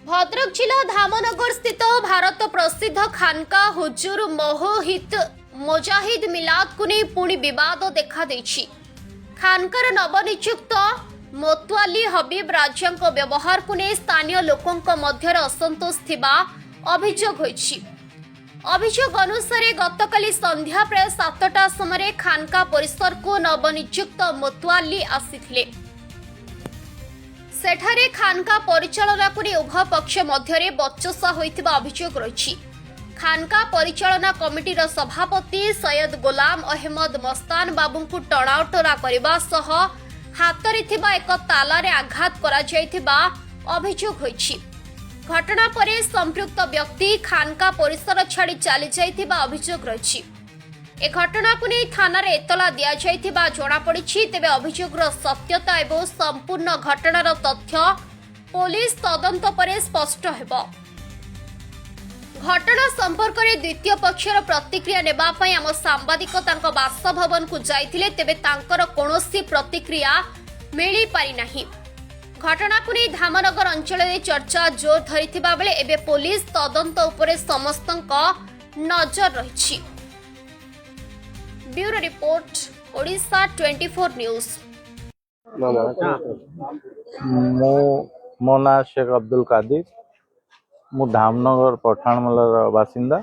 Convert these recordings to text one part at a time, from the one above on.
भद्रक जिला धामनगर स्थित भारत प्रसिद्ध खानका हुजूर मोहित मुजाहिद मिलाद को नहीं पुणी विवाद देखा देछि। खानकार नवनियुक्त मोतवाली हबीब राजा व्यवहार को नहीं स्थानीय लोकों मध्य असंतोष थिबा अभियोग होइछि। अभियोग अनुसार गतकाली संध्या प्राय 7टा समय खानका परिसर को नवनियुक्त मोतवाली आसीथिले। सेठारे खानका परिचालना को उभय पक्ष मध्य बचसा होइथिबा अभियोग रही। खानका परिचालना कमिटीर सभापति सैयद गुलाम अहमद मस्तान बाबू को टणाउटरा करने सह हाथ थिबा एक तालारे आघात करा जायथिबा अभियोग होइछि। घटना परे संपृक्त व्यक्ति खानका परिसर छाड़ी चली जायथिबा अभियोग रही। ए घटना को नहीं थाना रे एतला दिया जायथिबा जणा पड़िछि। तेबे अभियोगर सत्यता एवं संपूर्ण घटनार तथ्य पुलिस तदंत परे स्पष्ट हेबो। घटना संपर्क में द्वितीय पक्षर प्रतिक्रिया नेबा पई आम सांबादिक तांको बासभवन को जाइथिले। तेबे तांकर कोनोसी प्रतिक्रिया मिली पारि नाही। घटना को नहीं धामनगर अंचल में चर्चा जोर धरिथिबा बेले एबे पुलिस तदंत उपरे समस्तक नजर रहिछि। Bureau report Odisha 24 news. मो ना शेख अब्दुल कादिर, मु धामनगर पठाणमलार बासिंदा।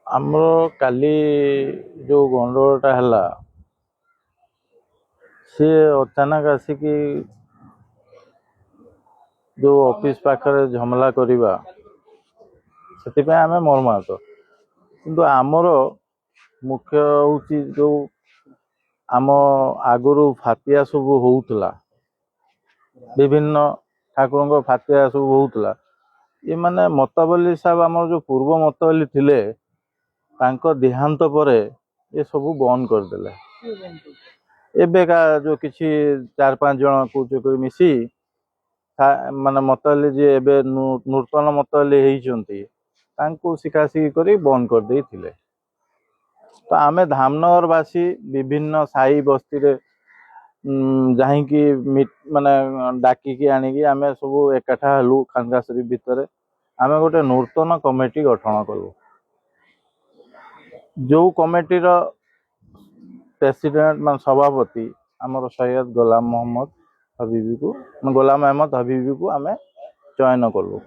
आमर काली जो गंडगोलटा है सी अचानक आसिकी जो ऑफिस पाखरे झमला करिबा से आम मर्माहत। किंतु आमर मुख्य हूँ जो आम आगुरी फातिया सब होउतला, विभिन्न ठाकुर फातिया सब होउतला। ये माने मतवाली साहब आमर जो पूर्व मतवाली थिले तांको देहांत परे ये सब बंद करदेले। एबेका जो किसी 4-5 जन कौचक मिसी माने मतवाली जी एबे नूतन मतवाली होइचंती तांको शिकाशिकी करी बंद कर देई थिले। तो आमे धामनगर वासी विभिन्न साई बस्ती रे जाहिकी माने डाकिकी आनिकी आमे सब एकाठा हलु। खानका शरीफ भितर आमे गोटे नूतन कमिटी गठन कलु। जो कमिटीर प्रेसिडेंट मान सभापति आमर सैयद गुलाम अहमद हबीबी को आमे चयन कलु।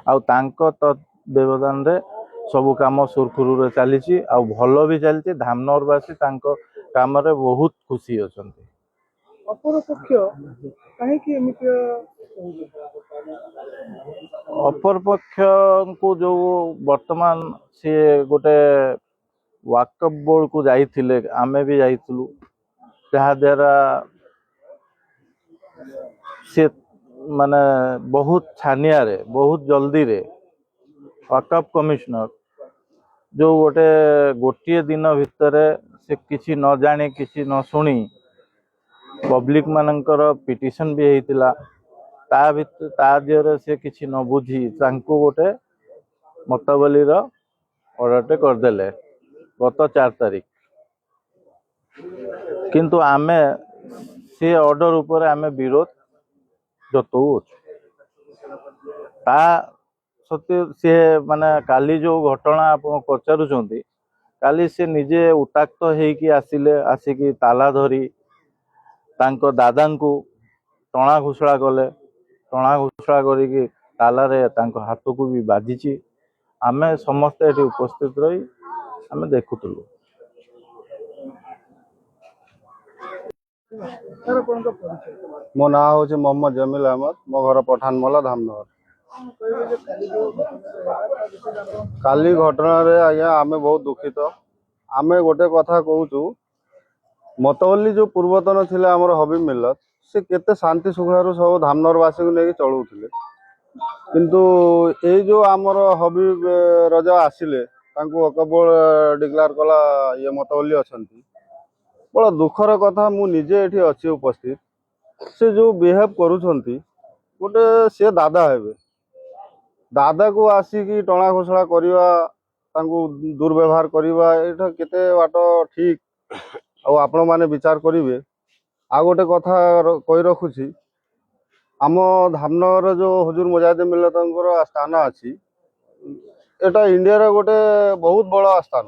आउ तांको तत्व्यवधान रे सब काम सुरखुरु चली आउ भल भी चलती। धामनगरवासी तांको काम रे बहुत खुशी अछंती। अपर पक्ष को जो वर्तमान सी गोटे वाकअप बोर्ड को जाइथिले, आमे भी जाइथिलु। जहा द्वारा से माने बहुत छानिया रे बहुत जल्दी रे वाकअप कमिश्नर जो गोटे दिन भितर से किसी न जाने किसी न सुनी पब्लिक मानकर पिटिशन भी होइतिला। ता दिहरे से किसी न बुझी तांको गोटे मतवाली ऑर्डरटे करदेले गत 4 तारीख। किंतु आमे से ऑर्डर ऊपर आमे विरोध जतऊ ता सत्य से माने काली जो घटना आप पचारुचंती काली से निजे उताक्त होइकी आसिले। आसिकी ताला धरी तांको दादा को टणा घोषणा कले। टणा घोषणा करिकी तालारे तांको हाथ को भी बाजिची। आमे समस्त एटी उपस्थित रही आमे देखुतलु। मो ना हूँ मोहम्मद जमील अहमद, मो घर पठानमला धामनगर। काली घटना रे आज्ञा आमे बहुत दुखित। आमे गोटे कथा कहूँ, मतवाली जो पूर्वतन थिले आमर हबीब मिल्लत से केते शांति सुखलारू सब धामनगरवासी को लेकिन चलुथिले। किंतु ए जो आमर हबीब रजा आसिले तांको अकबोल डिक्लेयर कला ये मतवाली अछंती। बड़ा दुखर कथा, मु निजे एठी अच्छी उपस्थित। से जो बिहेव करूछंती गोटे से दादा हेबे, दादा को आसिकी टणा घोषणा करिवा ତାଙ୍କୁ ଦୁର୍ବ୍ୟବହାର କରିବା ଏଇଟା କେତେ ବାଟ ଠିକ ଆଉ ଆପଣମାନେ ବିଚାର କରିବେ। ଆଉ ଗୋଟେ କଥା କହି ରଖୁଛି, ଆମ ଧାମନଗର ଯୋଉ ହୁଜୁର ମୁଜାହିଦ୍ଦିନ ମିଲ୍ଲତଙ୍କର ସ୍ଥାନ ଅଛି, ଏଟା ଇଣ୍ଡିଆର ଗୋଟେ ବହୁତ ବଡ଼ ସ୍ଥାନ।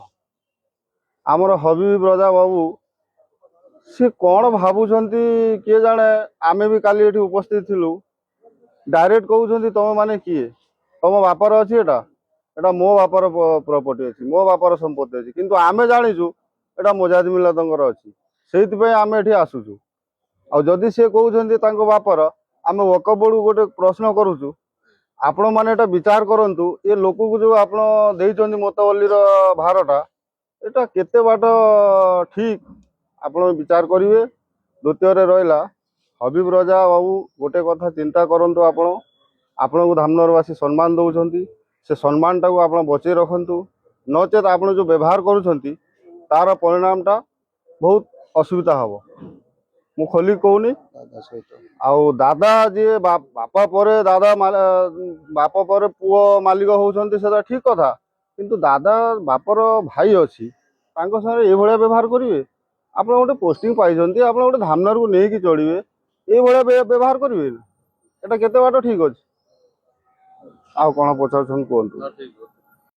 ଆମର ହବିବ ରଜା ବାବୁ ସେ କ'ଣ ଭାବୁଛନ୍ତି କିଏ ଜାଣେ। ଆମେ ବି କାଲି ଏଠି ଉପସ୍ଥିତ ଥିଲୁ। ଡାଇରେକ୍ଟ କହୁଛନ୍ତି ତମେ ମାନେ କିଏ, ତମ ବାପାର ଅଛି ଏଟା, ଏଟା ମୋ ବାପାର ପ୍ରପର୍ଟି ଅଛି, ମୋ ବାପାର ସମ୍ପତ୍ତି ଅଛି। କିନ୍ତୁ ଆମେ ଜାଣିଛୁ ଏଟା ମୁଜାହିଦ୍ଦିନ ମିଲ୍ଲତଙ୍କର ଅଛି, ସେଇଥିପାଇଁ ଆମେ ଏଠି ଆସୁଛୁ। ଆଉ ଯଦି ସେ କହୁଛନ୍ତି ତାଙ୍କ ବାପାର, ଆମେ ୱକଫ ବୋର୍ଡକୁ ଗୋଟେ ପ୍ରଶ୍ନ କରୁଛୁ, ଆପଣମାନେ ଏଟା ବିଚାର କରନ୍ତୁ। ଏ ଲୋକକୁ ଯୋଉ ଆପଣ ଦେଇଛନ୍ତି ମତବଲ୍ଲୀର ଭାରଟା, ଏଟା କେତେ ବାଟ ଠିକ ଆପଣ ବିଚାର କରିବେ। ଦ୍ୱିତୀୟରେ ରହିଲା ହବିବ ରଜା ବାବୁ, ଗୋଟେ କଥା ଚିନ୍ତା କରନ୍ତୁ, ଆପଣଙ୍କୁ ଧାମନଗରବାସୀ ସମ୍ମାନ ଦେଉଛନ୍ତି, ସେ ସମ୍ମାନଟାକୁ ଆପଣ ବଞ୍ଚେଇ ରଖନ୍ତୁ। ନଚେତ୍ ଆପଣ ଯୋଉ ବ୍ୟବହାର କରୁଛନ୍ତି ତାର ପରିଣାମଟା ବହୁତ ଅସୁବିଧା ହବ। ମୁଁ ଖୋଲି କହୁନି। ଆଉ ଦାଦା ଯିଏ ବାପା ପରେ ଦାଦା ବାପା ପରେ ପୁଅ ମାଲିକ ହଉଛନ୍ତି, ସେଟା ଠିକ କଥା। କିନ୍ତୁ ଦାଦା ବାପର ଭାଇ ଅଛି, ତାଙ୍କ ସାଙ୍ଗରେ ଏଇଭଳିଆ ବ୍ୟବହାର କରିବେ? ଆପଣ ଗୋଟେ ପୋଷ୍ଟିଂ ପାଇଛନ୍ତି, ଆପଣ ଗୋଟେ ଧାମନଗରକୁ ନେଇକି ଚଳିବେ, ଏଇଭଳିଆ ବ୍ୟବହାର କରିବେ? ଏଟା କେତେ ବାଟ ଠିକ ଅଛି? ଆଉ କ'ଣ ପଚାରୁଛନ୍ତି କୁହନ୍ତୁ।